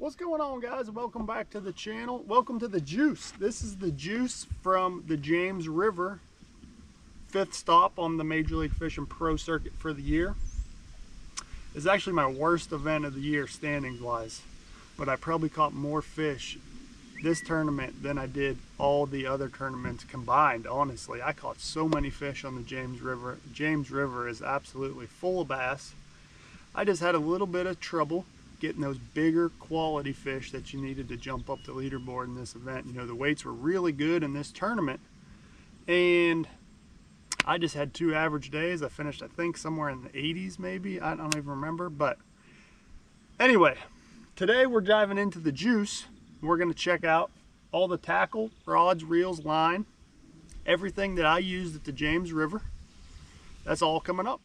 What's going on, guys? Welcome back to the channel. Welcome to the juice. This is the juice from the James River, 5th stop on the Major League Fishing Pro Circuit for the year. It's actually my worst event of the year standings wise, but I probably caught more fish this tournament than I did all the other tournaments combined. Honestly, I caught so many fish on the James River. James River is absolutely full of bass. I just had a little bit of trouble getting those bigger quality fish that you needed to jump up the leaderboard in this event. You know, the weights were really good in this tournament, and I just had 2 average days. I finished, I think, somewhere in the 80s maybe. I don't even remember. But anyway, today we're diving into the juice. We're going to check out all the tackle, rods, reels, line, everything that I used at the James River. That's all coming up.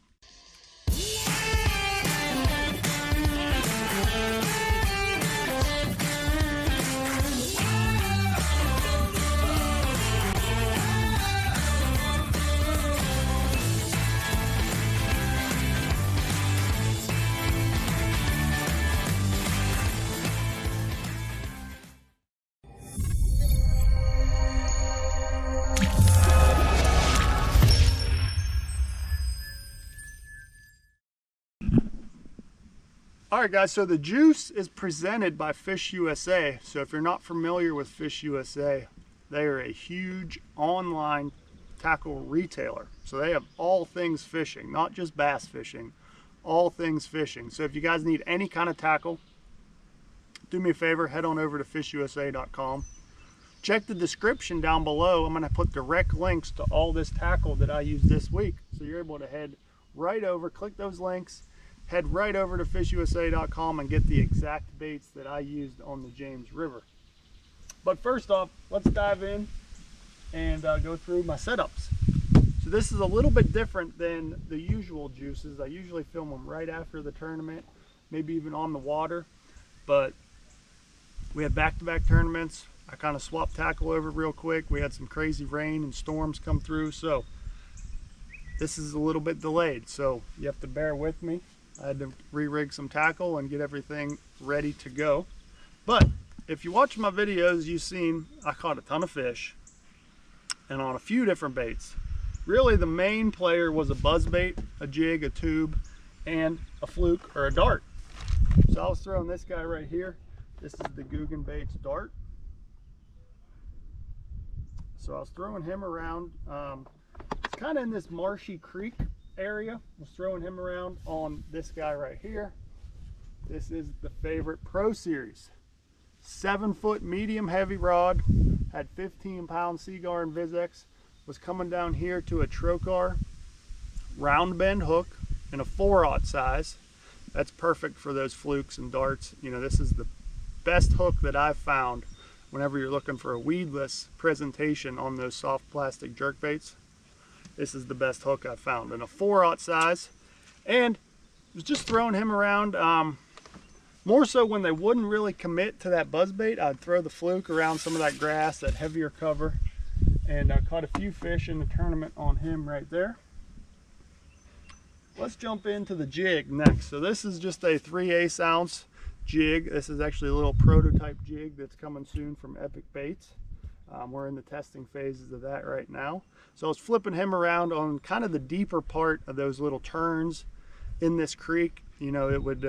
Alright guys, so the juice is presented by FishUSA. So if you're not familiar with FishUSA, they are a huge online tackle retailer. So they have all things fishing, not just bass fishing, all things fishing. So if you guys need any kind of tackle, do me a favor, head on over to fishusa.com. Check the description down below. I'm going to put direct links to all this tackle that I used this week. So you're able to head right over, click those links, head right over to fishusa.com and get the exact baits that I used on the James River. But first off, let's dive in and go through my setups. So this is a little bit different than the usual juices. I usually film them right after the tournament, maybe even on the water. But we had back-to-back tournaments. I kind of swapped tackle over real quick. We had some crazy rain and storms come through, so this is a little bit delayed. So you have to bear with me. I had to re-rig some tackle and get everything ready to go. But if you watch my videos, you've seen I caught a ton of fish and on a few different baits. Really the main player was a buzz bait, a jig, a tube, and a fluke or a dart. So I was throwing this guy right here. This is the Guggen Baits dart. So I was throwing him around. It's kind of in this marshy creek area. Was throwing him around on this guy right here. This is the favorite Pro Series 7-foot medium heavy rod, had 15-pound Seaguar and Vizex. Was coming down here to a Trocar round bend hook in a 4/0 size. That's perfect for those flukes and darts. You know, this is the best hook that I've found whenever you're looking for a weedless presentation on those soft plastic jerk baits. This is the best hook I've found in a 4/0 size, and was just throwing him around. More so when they wouldn't really commit to that buzzbait, I'd throw the fluke around some of that grass, that heavier cover, and I caught a few fish in the tournament on him right there. Let's jump into the jig next. So this is just a 3/8 ounce jig. This is actually a little prototype jig that's coming soon from Epic Baits. We're in the testing phases of that right now. So I was flipping him around on kind of the deeper part of those little turns in this creek. You know, it would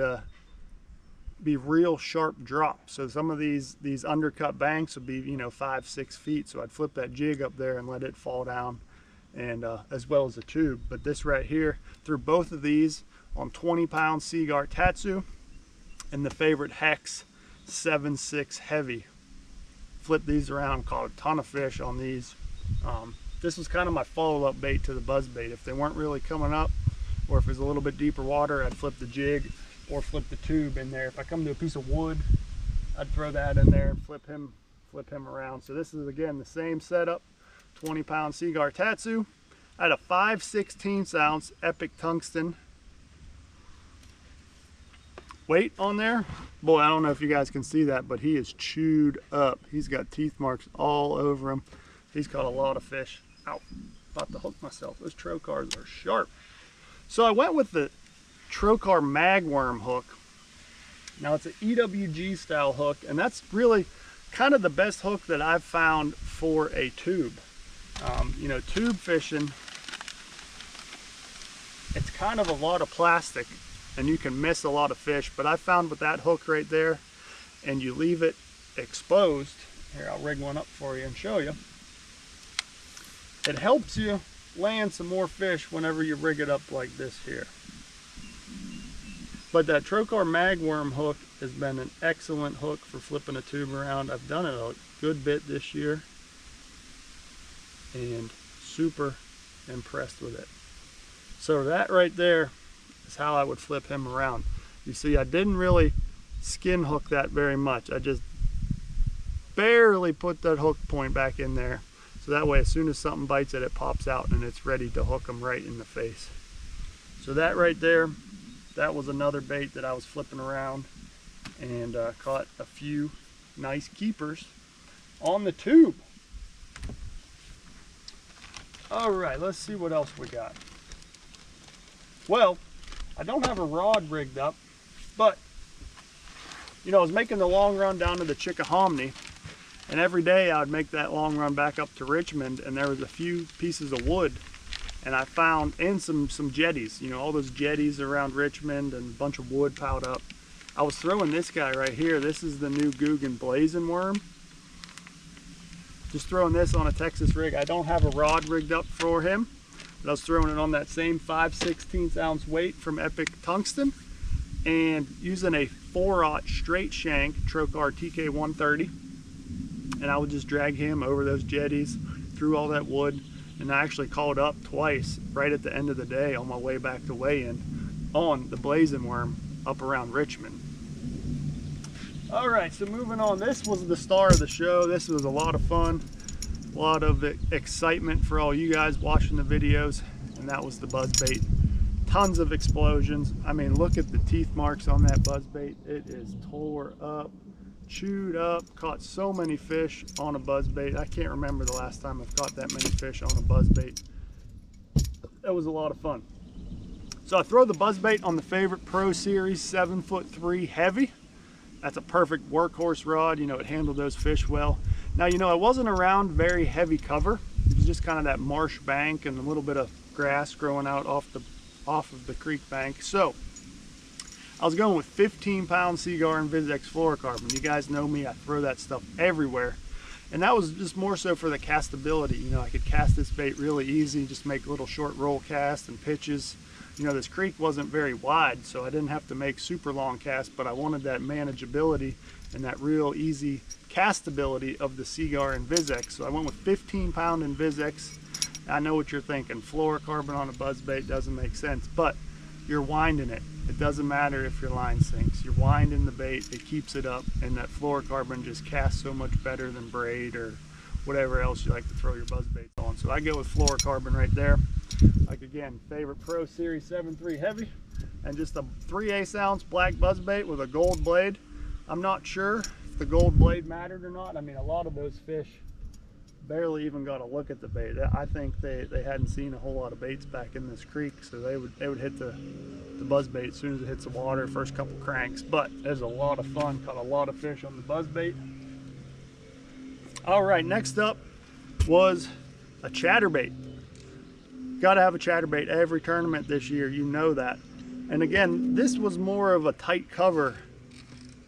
be real sharp drops. So some of these undercut banks would be, you know, 5-6 feet. So I'd flip that jig up there and let it fall down, and as well as the tube. But this right here, threw both of these on 20-pound Seaguar Tatsu and the favorite Hex 7.6 heavy. Flipped these around, caught a ton of fish on these. This was kind of my follow-up bait to the buzz bait. If they weren't really coming up, or if it was a little bit deeper water, I'd flip the jig or flip the tube in there. If I come to a piece of wood, I'd throw that in there and flip him around. So this is again the same setup, 20-pound Seaguar Tatsu. I had a 5/16 ounce Epic Tungsten weight on there. Boy, I don't know if you guys can see that, but he is chewed up. He's got teeth marks all over him. He's caught a lot of fish. Ow, about to hook myself. Those Trocars are sharp. So I went with the Trocar magworm hook. Now it's an EWG style hook, and that's really kind of the best hook that I've found for a tube. You know, tube fishing, it's kind of a lot of plastic and you can miss a lot of fish, but I found with that hook right there, and you leave it exposed, here I'll rig one up for you and show you, it helps you land some more fish whenever you rig it up like this here. But that Trocar magworm hook has been an excellent hook for flipping a tube around. I've done it a good bit this year and super impressed with it. So that right there is how I would flip him around. You see, I didn't really skin hook that very much. I just barely put that hook point back in there. So that way, as soon as something bites it, it pops out and it's ready to hook them right in the face. So that right there, that was another bait that I was flipping around and caught a few nice keepers on the tube. All right, let's see what else we got. Well, I don't have a rod rigged up, but you know, I was making the long run down to the Chickahominy, and every day I would make that long run back up to Richmond, and there was a few pieces of wood, and I found, and some jetties, you know, all those jetties around Richmond and a bunch of wood piled up. I was throwing this guy right here. This is the new Googan blazing worm. Just throwing this on a Texas rig. I don't have a rod rigged up for him, but I was throwing it on that same 5/16 ounce weight from Epic Tungsten and using a 4/0 straight shank Trocar TK130. And I would just drag him over those jetties through all that wood. And I actually called up twice right at the end of the day on my way back to weigh-in on the blazing worm up around Richmond. All right, so moving on, this was the star of the show. This was a lot of fun, a lot of excitement for all you guys watching the videos, and that was the buzzbait. Tons of explosions. I mean, look at the teeth marks on that buzzbait. It is tore up, chewed up, caught so many fish on a buzzbait. I can't remember the last time I've caught that many fish on a buzzbait. That was a lot of fun. So I throw the buzzbait on the Favorite Pro Series 7'3" heavy. That's a perfect workhorse rod. You know, it handled those fish well. Now, you know, I wasn't around very heavy cover. It was just kind of that marsh bank and a little bit of grass growing out off of the creek bank. So I was going with 15-pound Seaguar and Vizex fluorocarbon. You guys know me, I throw that stuff everywhere. And that was just more so for the castability. You know, I could cast this bait really easy, just make little short roll casts and pitches. You know, this creek wasn't very wide, so I didn't have to make super long casts, but I wanted that manageability and that real easy castability of the Seaguar and Vizex. So I went with 15-pound in Vizex. I know what you're thinking, fluorocarbon on a buzzbait doesn't make sense, but you're winding it. It doesn't matter if your line sinks. You're winding the bait, it keeps it up, and that fluorocarbon just casts so much better than braid or whatever else you like to throw your buzzbaits on. So I go with fluorocarbon right there. Like again, Favorite Pro Series 7'3" heavy, and just a 3/8 ounce black buzzbait with a gold blade. I'm not sure if the gold blade mattered or not. I mean, a lot of those fish barely even got a look at the bait. I think they hadn't seen a whole lot of baits back in this creek, so they would hit the buzzbait as soon as it hits the water, first couple cranks. But it was a lot of fun, caught a lot of fish on the buzzbait. All right, next up was a chatterbait. Got to have a chatterbait every tournament this year, you know that. And again, this was more of a tight cover,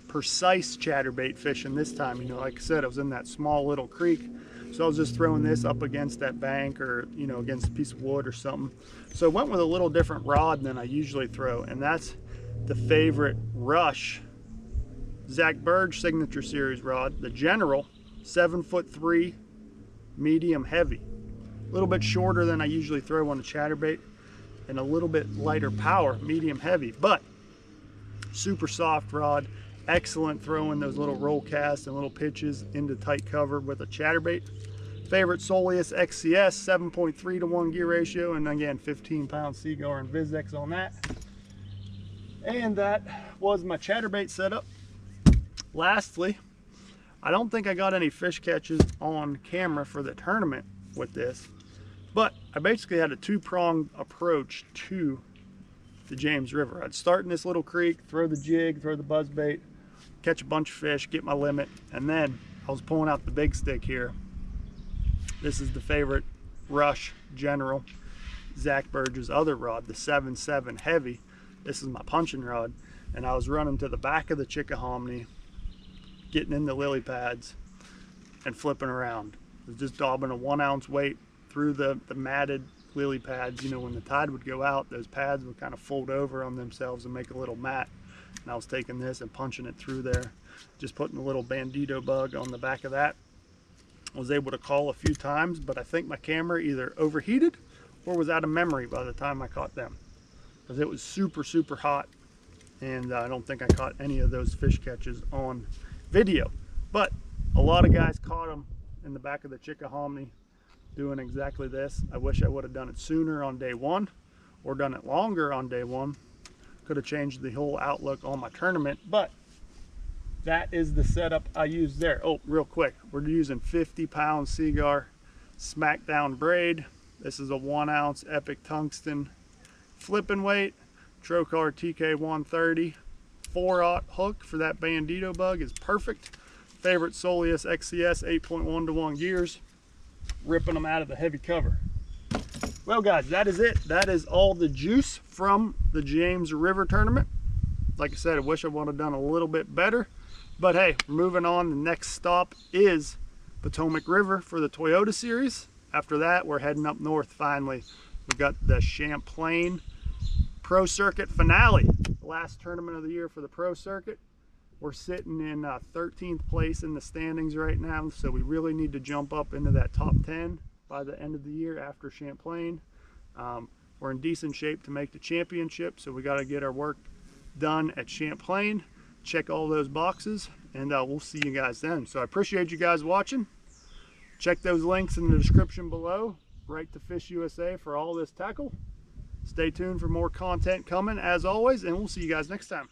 precise chatterbait fishing this time. You know, like I said, I was in that small little creek, so I was just throwing this up against that bank or, you know, against a piece of wood or something. So I went with a little different rod than I usually throw, and that's the Favorite Rush Zach Burge Signature Series rod, the General 7'3" medium heavy. A little bit shorter than I usually throw on a chatterbait and a little bit lighter power, medium heavy, but super soft rod. Excellent throwing those little roll casts and little pitches into tight cover with a chatterbait. Favorite Soleus XCS 7.3 to 1 gear ratio, and again 15-pound Seaguar and Vizex on that. And that was my chatterbait setup. Lastly, I don't think I got any fish catches on camera for the tournament with this, but I basically had a two-pronged approach to the James River. I'd start in this little creek, throw the jig, throw the buzz bait, catch a bunch of fish, get my limit, and then I was pulling out the big stick here. This is the favorite Rush General, Zach Burge's other rod, the 7.7 heavy. This is my punching rod, and I was running to the back of the Chickahominy, getting in the lily pads and flipping around. I was just daubing a 1 ounce weight through the matted lily pads. You know, when the tide would go out, those pads would kind of fold over on themselves and make a little mat. And I was taking this and punching it through there, just putting a little bandito bug on the back of that. I was able to call a few times, but I think my camera either overheated or was out of memory by the time I caught them, because it was super, super hot, and I don't think I caught any of those fish catches on video. But a lot of guys caught them in the back of the Chickahominy doing exactly this. I wish I would have done it sooner on day one, or done it longer on day one. Could have changed the whole outlook on my tournament, but that is the setup I used there. Oh, real quick, we're using 50-pound Seagar Smackdown braid. This is a 1 ounce Epic Tungsten flipping weight, Trocar TK 130. 4/0 hook for that bandito bug is perfect. Favorite Soleus XCS 8.1-to-1 gears, ripping them out of the heavy cover. Well guys, that is it. That is all the juice from the James River tournament. Like I said, I wish I would have done a little bit better, but hey, moving on. The next stop is Potomac River for the Toyota series. After that, we're heading up north finally. We've got the Champlain Pro Circuit finale, the last tournament of the year for the Pro Circuit. We're sitting in 13th place in the standings right now, so we really need to jump up into that top 10 by the end of the year after Champlain. We're in decent shape to make the championship, so we got to get our work done at Champlain, check all those boxes, and we'll see you guys then. So I appreciate you guys watching. Check those links in the description below. Right to Fish USA for all this tackle. Stay tuned for more content coming as always, and we'll see you guys next time.